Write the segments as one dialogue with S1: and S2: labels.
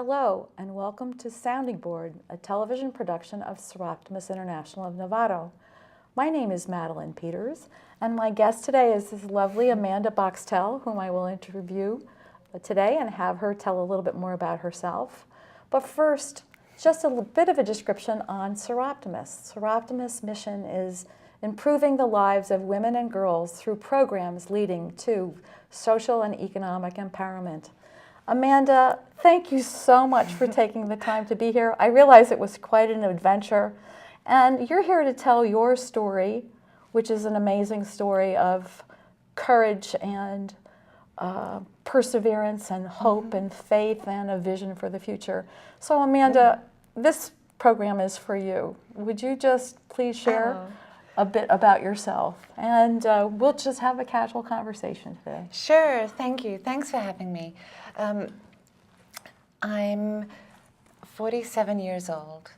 S1: Hello, and welcome to Sounding Board, a television production of Seroptimus International of Novato. My name is Madeline Peters, and my guest today is this lovely Amanda Boxtel, whom I will interview today and have her tell a little bit more about herself. But first, just a bit of a description on Seroptimus. Seroptimus' mission is improving the lives of women and girls through programs leading to social and economic empowerment. Amanda, thank you so much for taking the time to be here. I realize it was quite an adventure, and you're here to tell your story, which is an amazing story of courage and perseverance and hope and faith and a vision for the future. So Amanda, this program is for you. Would you just please share a bit about yourself? And we'll just have a casual conversation today.
S2: Sure, thank you. Thanks for having me. I'm 47 years old.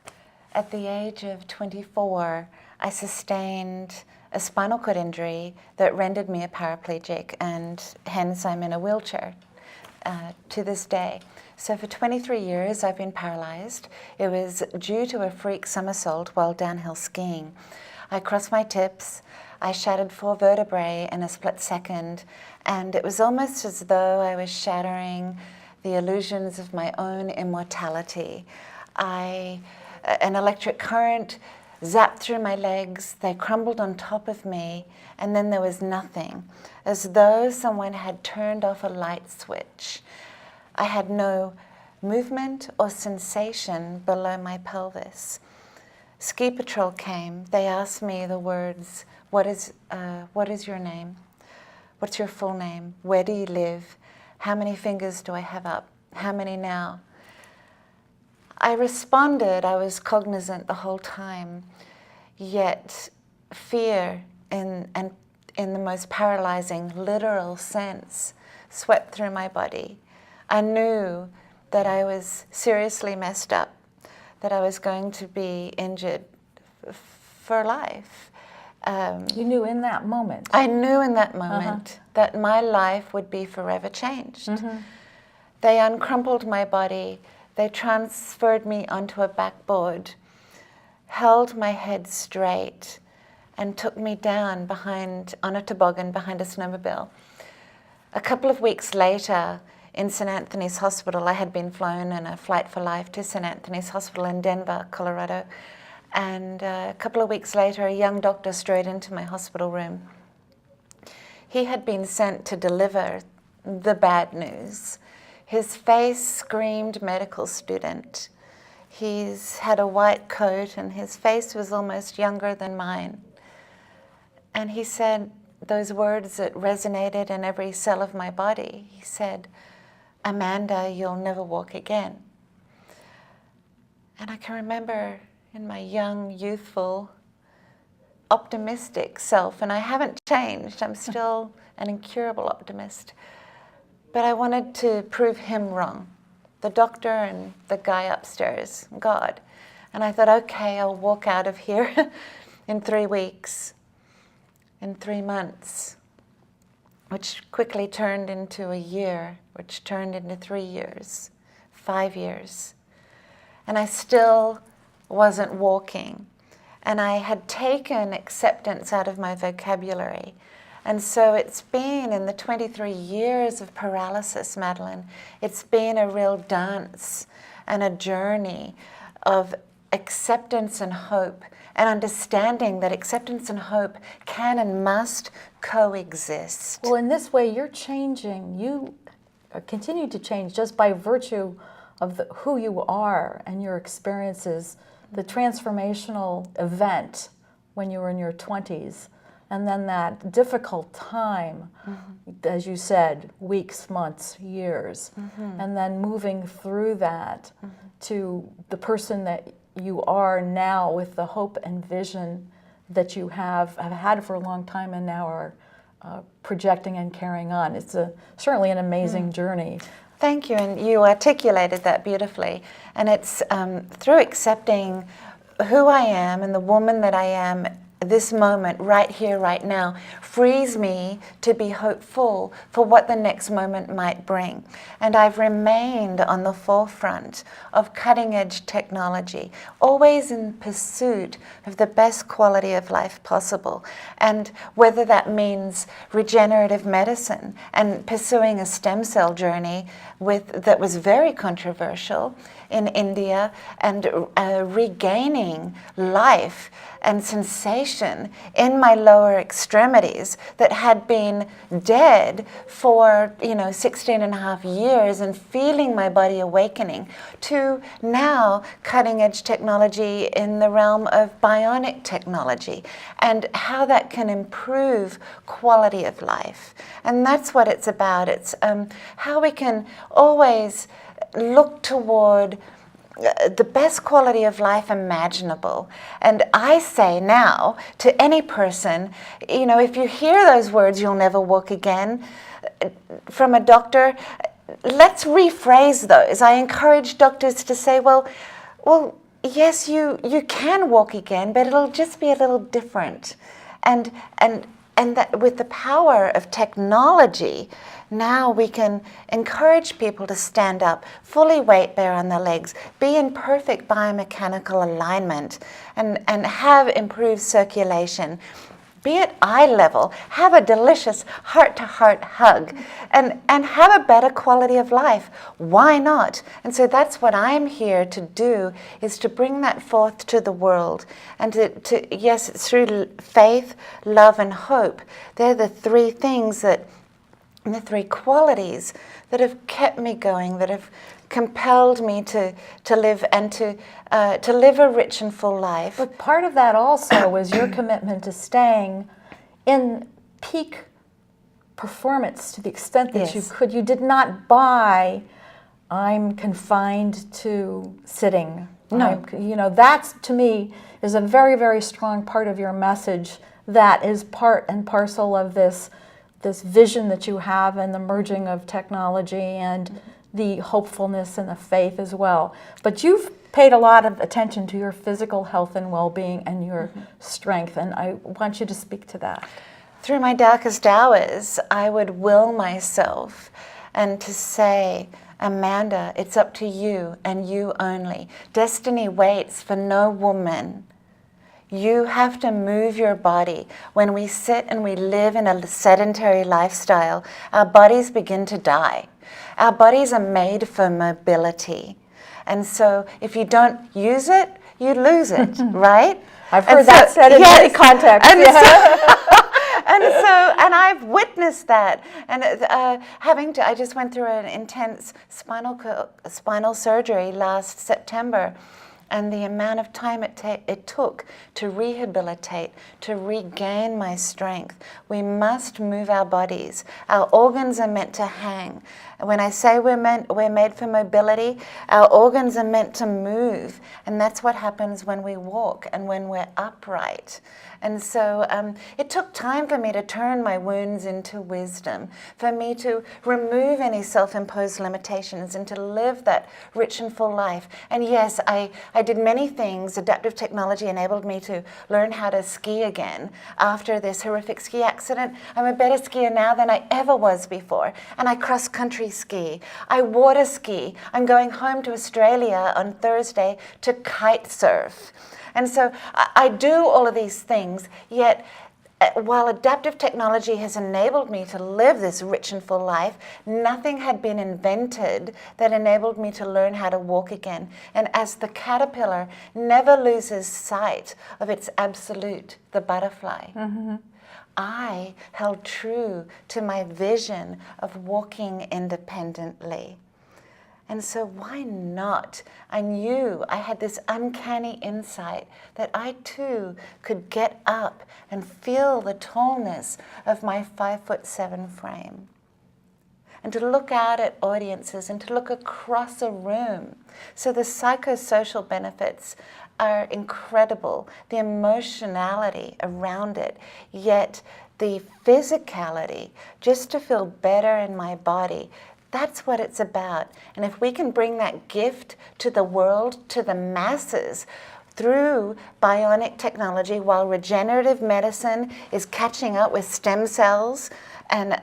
S2: At the age of 24, I sustained a spinal cord injury that rendered me a paraplegic, and hence I'm in a wheelchair to this day. So for 23 years I've been paralyzed. It was due to a freak somersault while downhill skiing. I crossed my tips, I shattered 4 vertebrae in a split second, and it was almost as though I was shattering the illusions of my own immortality. An electric current zapped through my legs, they crumbled on top of me, and then there was nothing, as though someone had turned off a light switch. I had no movement or sensation below my pelvis. Ski patrol came. They asked me the words, what is your name? What's your full name? Where do you live? How many fingers do I have up? How many now? I responded. I was cognizant the whole time, yet fear in the most paralyzing, literal sense swept through my body. I knew that I was seriously messed up, that I was going to be injured for life.
S1: You knew in that moment?
S2: I knew in that moment that my life would be forever changed. They uncrumpled my body, they transferred me onto a backboard, held my head straight, and took me down on a toboggan behind a snowmobile. A couple of weeks later, in St. Anthony's Hospital, I had been flown in a flight for life to St. Anthony's Hospital in Denver, Colorado. And a couple of weeks later, a young doctor strode into my hospital room. He had been sent to deliver the bad news. His face screamed medical student. He's had a white coat and his face was almost younger than mine. And he said those words that resonated in every cell of my body. He said, "Amanda, you'll never walk again." And I can remember in my young, youthful, optimistic self, and I haven't changed, I'm still an incurable optimist, but I wanted to prove him wrong, the doctor and the guy upstairs, God. And I thought, okay, I'll walk out of here in 3 weeks, in 3 months, which quickly turned into a year, which turned into 3 years, 5 years. And I still wasn't walking. And I had taken acceptance out of my vocabulary. And so it's been, in the 23 years of paralysis, Madeline, it's been a real dance and a journey of acceptance and hope, and understanding that acceptance and hope can and must coexist.
S1: Well, in this way, you're changing. You continue to change just by virtue of who you are and your experiences, the transformational event when you were in your 20s, and then that difficult time, as you said, weeks, months, years, and then moving through that to the person that you are now with the hope and vision that you have had for a long time and now are projecting and carrying on. It's certainly an amazing journey.
S2: Thank you, and you articulated that beautifully. And it's through accepting who I am and the woman that I am this moment right here, right now, frees me to be hopeful for what the next moment might bring. And I've remained on the forefront of cutting-edge technology, always in pursuit of the best quality of life possible. And whether that means regenerative medicine and pursuing a stem cell journey that was very controversial in India, and regaining life and sensation in my lower extremities that had been dead for 16 and a half years, and feeling my body awakening, to now cutting edge technology in the realm of bionic technology, and how that can improve quality of life. And that's what it's about. It's how we can always look toward the best quality of life imaginable. And I say now to any person, if you hear those words, "you'll never walk again," from a doctor, let's rephrase those. I encourage doctors to say, well, yes, you can walk again, but it'll just be a little different. And that with the power of technology, now we can encourage people to stand up, fully weight bear on their legs, be in perfect biomechanical alignment, and have improved circulation. Be at eye level, have a delicious heart-to-heart hug, and have a better quality of life. Why not? And so that's what I'm here to do, is to bring that forth to the world. And yes, it's through faith, love, and hope. They're the three things the three qualities that have kept me going, that have compelled me to live, and to live a rich and full life.
S1: But part of that also was your commitment to staying in peak performance to the extent that you could. You did not buy, "I'm confined to sitting."
S2: No.
S1: That's, to me, is a very, very strong part of your message that is part and parcel of this vision that you have, and the merging of technology and the hopefulness and the faith as well. But you've paid a lot of attention to your physical health and well-being and your strength, and I want you to speak to that.
S2: Through my darkest hours, I would will myself and to say, "Amanda, it's up to you and you only. Destiny waits for no woman. You have to move your body." When we sit and we live in a sedentary lifestyle, our bodies begin to die. Our bodies are made for mobility. And so if you don't use it, you lose it, right?
S1: I've heard that said in many contexts.
S2: And I've witnessed that. And I just went through an intense spinal surgery last September. And the amount of time it took to rehabilitate, to regain my strength. We must move our bodies. Our organs are meant to hang. When I say we're made for mobility, our organs are meant to move. And that's what happens when we walk and when we're upright. And so it took time for me to turn my wounds into wisdom, for me to remove any self-imposed limitations and to live that rich and full life. And yes, I did many things. Adaptive technology enabled me to learn how to ski again after this horrific ski accident. I'm a better skier now than I ever was before. And I cross-country ski. I water ski. I'm going home to Australia on Thursday to kite surf. And so I do all of these things, yet while adaptive technology has enabled me to live this rich and full life, nothing had been invented that enabled me to learn how to walk again. And as the caterpillar never loses sight of its absolute, the butterfly, I held true to my vision of walking independently. And so why not? I knew, I had this uncanny insight that I too could get up and feel the tallness of my 5'7" frame. And to look out at audiences and to look across a room. So the psychosocial benefits are incredible, the emotionality around it, yet the physicality, just to feel better in my body. That's what it's about. And if we can bring that gift to the world, to the masses, through bionic technology, while regenerative medicine is catching up with stem cells, and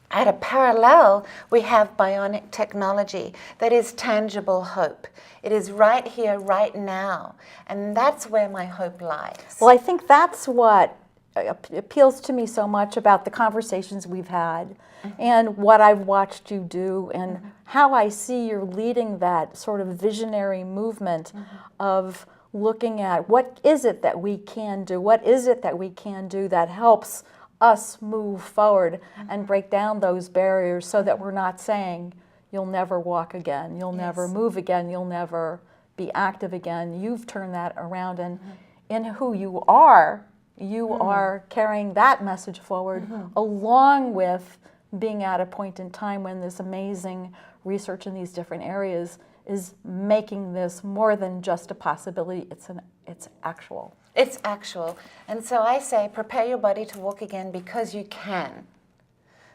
S2: at a parallel, we have bionic technology that is tangible hope. It is right here, right now, and that's where my hope lies.
S1: Well, I think that's what appeals to me so much about the conversations we've had and what I've watched you do and how I see you're leading that sort of visionary movement of looking at what is it that we can do, what is it that we can do that helps us move forward and break down those barriers so that we're not saying, you'll never walk again, you'll never move again, you'll never be active again. You've turned that around, and in who you are carrying that message forward along with being at a point in time when this amazing research in these different areas is making this more than just a possibility, it's actual.
S2: It's actual. And so I say, prepare your body to walk again because you can.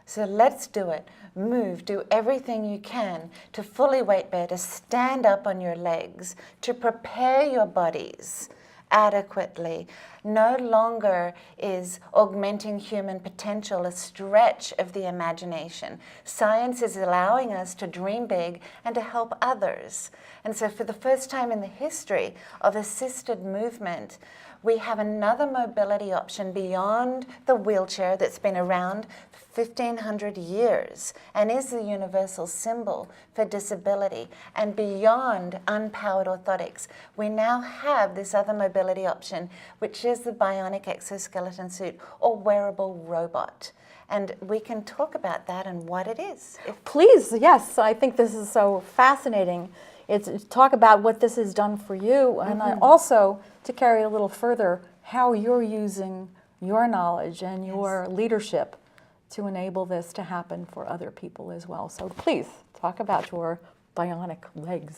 S2: So let's do it. Move, do everything you can to fully weight bear, to stand up on your legs, to prepare your bodies adequately. No longer is augmenting human potential a stretch of the imagination. Science is allowing us to dream big and to help others. And so for the first time in the history of assisted movement, we have another mobility option beyond the wheelchair that's been around for 1,500 years and is the universal symbol for disability. And beyond unpowered orthotics, we now have this other mobility option, which is the bionic exoskeleton suit or wearable robot. And we can talk about that and what it is.
S1: Please, yes, I think this is so fascinating. It's talk about what this has done for you, and also to carry a little further, how you're using your knowledge and your leadership to enable this to happen for other people as well. So please, talk about your bionic legs.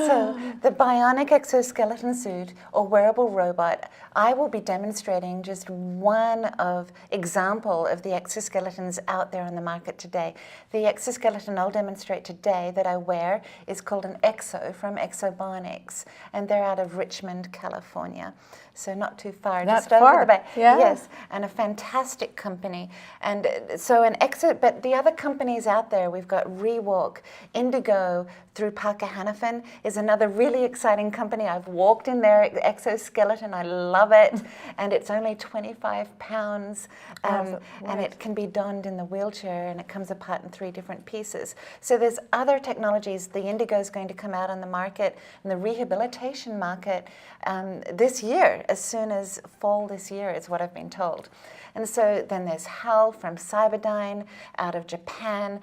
S2: So the bionic exoskeleton suit or wearable robot, I will be demonstrating just one of example of the exoskeletons out there on the market today. The exoskeleton I'll demonstrate today that I wear is called an Exo from Bionics, and they're out of Richmond, California. So not too far, just over the bay.
S1: Yeah.
S2: Yes, and a fantastic company. And so an Exo, but the other companies out there, we've got Rewalk, Indigo through Parker Hannifin is another really exciting company. I've walked in their exoskeleton, I love it, and it's only 25 pounds, and it can be donned in the wheelchair, and it comes apart in 3 different pieces. So there's other technologies. The Indigo is going to come out on the market, and the rehabilitation market this year, as soon as fall this year is what I've been told. And so then there's HAL from Cyberdyne out of Japan.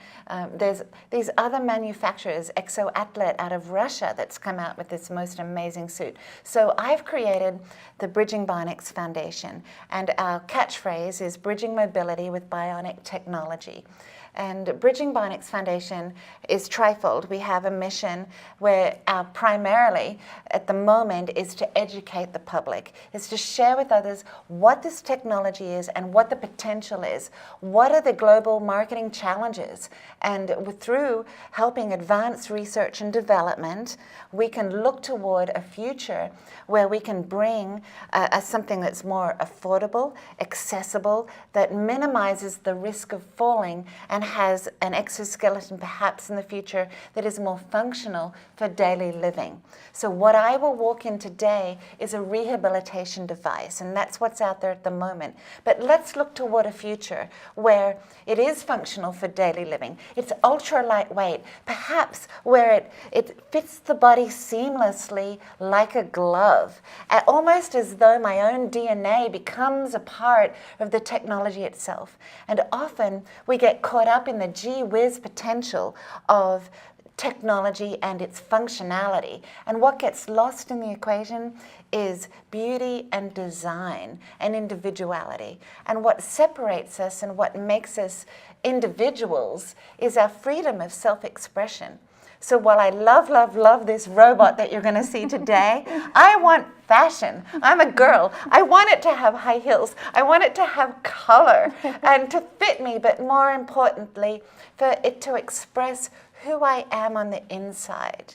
S2: There's these other manufacturers, Exoatlet out of Russia, that's come out with this most amazing suit. So I've created the Bridging Bionics Foundation, and our catchphrase is Bridging Mobility with Bionic Technology. And Bridging Bionics Foundation is trifold. We have a mission where our primarily, at the moment, is to educate the public, is to share with others what this technology is and what the potential is. What are the global marketing challenges? And through helping advance research and development, we can look toward a future where we can bring something that's more affordable, accessible, that minimizes the risk of falling, and has an exoskeleton perhaps in the future that is more functional for daily living. So what I will walk in today is a rehabilitation device, and that's what's out there at the moment. But let's look toward a future where it is functional for daily living. It's ultra lightweight, perhaps where it fits the body seamlessly like a glove, almost as though my own DNA becomes a part of the technology itself. And often we get caught up in the gee whiz potential of technology and its functionality. And what gets lost in the equation is beauty and design and individuality. And what separates us and what makes us individuals is our freedom of self-expression. So while I love, love, love this robot that you're going to see today, I want fashion. I'm a girl. I want it to have high heels. I want it to have color and to fit me, but more importantly, for it to express who I am on the inside.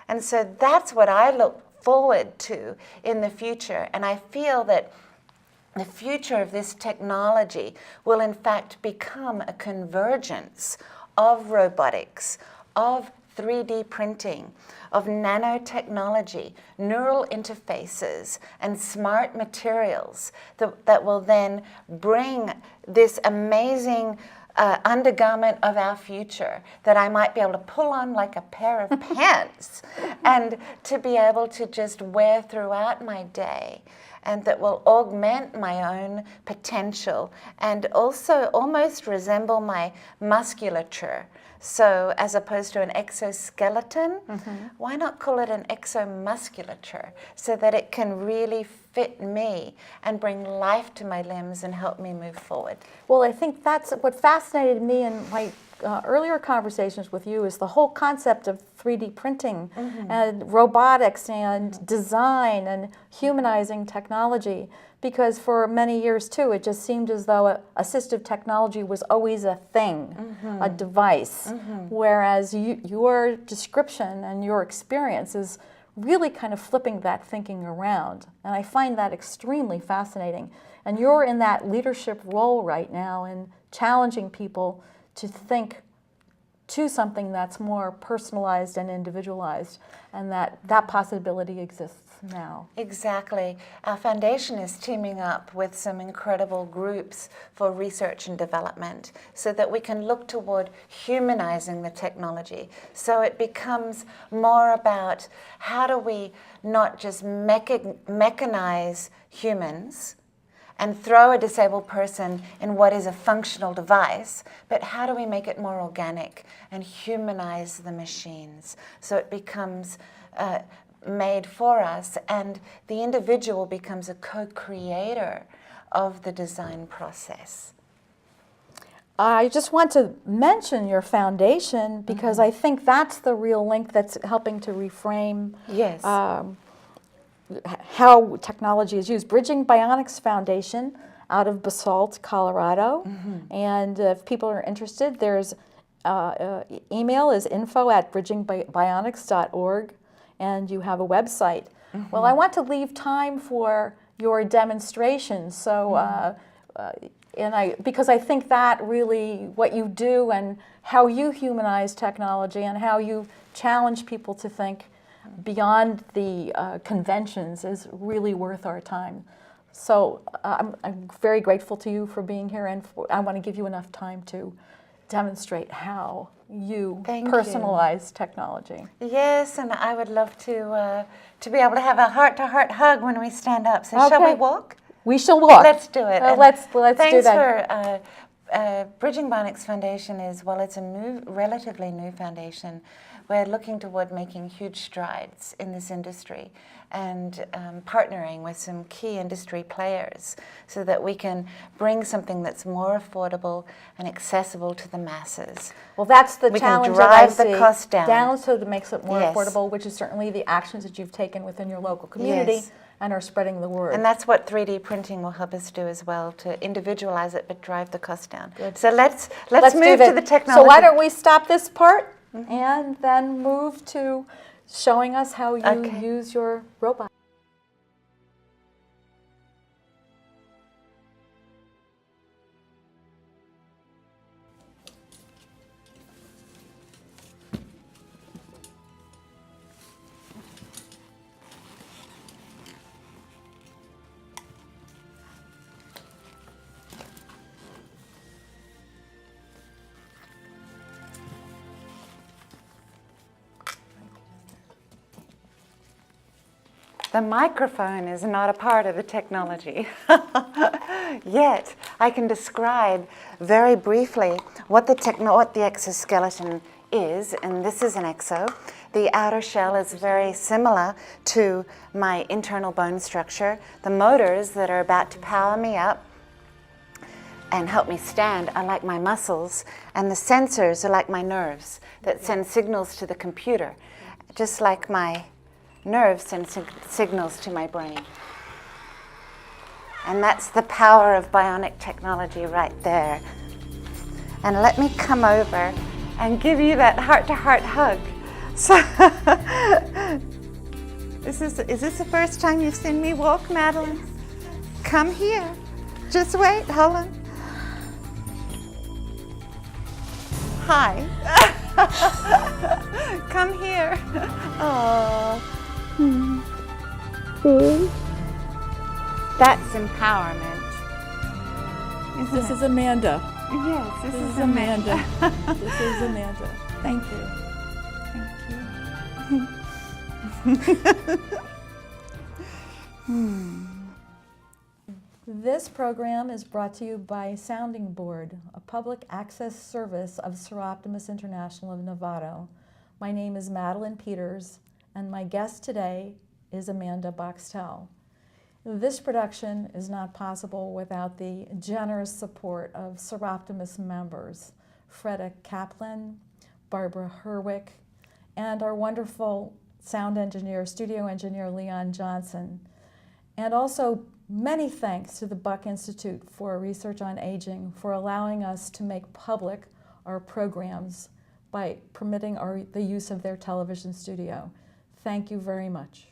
S2: And so that's what I look forward to in the future. And I feel that the future of this technology will in fact become a convergence of robotics, of 3D printing, of nanotechnology, neural interfaces, and smart materials that will then bring this amazing undergarment of our future that I might be able to pull on like a pair of pants and to be able to just wear throughout my day, and that will augment my own potential and also almost resemble my musculature. So as opposed to an exoskeleton, why not call it an exomusculature so that it can really fit me and bring life to my limbs and help me move forward?
S1: Well, I think that's what fascinated me in my earlier conversations with you is the whole concept of 3D printing and robotics and design and humanizing technology. Because for many years, too, it just seemed as though assistive technology was always a thing, a device, whereas your description and your experience is really kind of flipping that thinking around. And I find that extremely fascinating. And you're in that leadership role right now in challenging people to think to something that's more personalized and individualized, and that possibility exists now.
S2: Exactly. Our foundation is teaming up with some incredible groups for research and development so that we can look toward humanizing the technology. So it becomes more about how do we not just mechanize humans and throw a disabled person in what is a functional device, but how do we make it more organic and humanize the machines so it becomes made for us, and the individual becomes a co-creator of the design process.
S1: I just want to mention your foundation because I think that's the real link that's helping to reframe
S2: Yes.
S1: how technology is used. Bridging Bionics Foundation out of Basalt, Colorado. And if people are interested, there's email is info@bridgingbionics.org, and you have a website. Well, I want to leave time for your demonstration. So, because I think that really what you do and how you humanize technology and how you challenge people to think beyond the conventions is really worth our time. So I'm very grateful to you for being here, and I want to give you enough time to demonstrate how you personalize technology.
S2: Yes, and I would love to be able to have a heart-to-heart hug when we stand up. So shall we walk?
S1: We shall walk.
S2: Let's do it.
S1: Let's do that.
S2: Thanks for Bridging Bionics Foundation is, well, it's a relatively new foundation. We're looking toward making huge strides in this industry and partnering with some key industry players so that we can bring something that's more affordable and accessible to the masses.
S1: Well, that's the
S2: we
S1: challenge
S2: can drive
S1: that I
S2: the
S1: see.
S2: cost down
S1: So that it makes it more affordable, which is certainly the actions that you've taken within your local community and are spreading the word.
S2: And that's what 3D printing will help us do as well, to individualize it but drive the cost down.
S1: Good.
S2: So let's move to the technology.
S1: So why don't we stop this part and then move to showing us how you use your robot.
S2: The microphone is not a part of the technology. Yet, I can describe very briefly what the exoskeleton is, and this is an exo. The outer shell is very similar to my internal bone structure. The motors that are about to power me up and help me stand are like my muscles, and the sensors are like my nerves that send signals to the computer, just like my nerves send signals to my brain. And that's the power of bionic technology right there. And let me come over and give you that heart-to-heart hug So, is this the first time you've seen me walk, Madeline? Come here. Just wait, hold on. Hi. Come here. Oh. See? That's empowerment.
S1: This is Amanda.
S2: Yes,
S1: This is Amanda. This is Amanda. Thank you. This program is brought to you by Sounding Board, a public access service of Seroptimus International of Novato. My name is Madeline Peters, and my guest today is Amanda Boxtel. This production is not possible without the generous support of Seroptimus members, Freda Kaplan, Barbara Herwick, and our wonderful sound engineer, studio engineer Leon Johnson. And also many thanks to the Buck Institute for Research on Aging for allowing us to make public our programs by permitting the use of their television studio. Thank you very much.